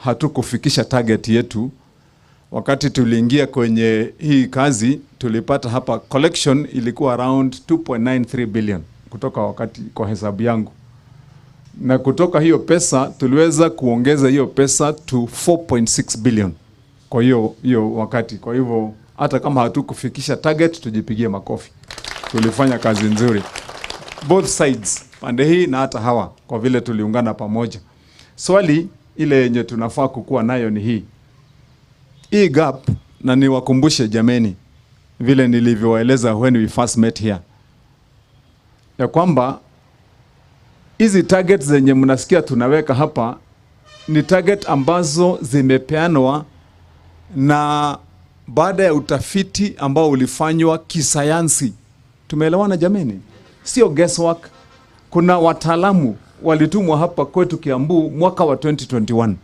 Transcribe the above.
hatukufikisha target yetu. Wakati tuliingia kwenye hii kazi, tulipata hapa collection ilikuwa around 2.93 billion kutoka wakati kwa hesabu yangu. Na kutoka hiyo pesa tuliweza kuongeza hiyo pesa to 4.6 billion kwa hiyo wakati. Kwa hivyo hata kama hatukufikisha target, tujipigie makofi. Tulifanya kazi nzuri. Both sides, pande hii na hata hawa, kwa vile tuliungana pamoja. Swali ile yenye tunafaa kukua nayo ni hii. Hii gap, na niwakumbushe jameni, vile nilivyowaeleza when we first met here, ya kwamba hizi targets zenye mnasikia tunaweka hapa ni target ambazo zimepeanwa na baada ya utafiti ambao ulifanywa kisayansi. Tumeelewana jameni? Sio guesswork. Kuna wataalamu walitumwa hapa kwetu Kiambu mwaka wa 2021.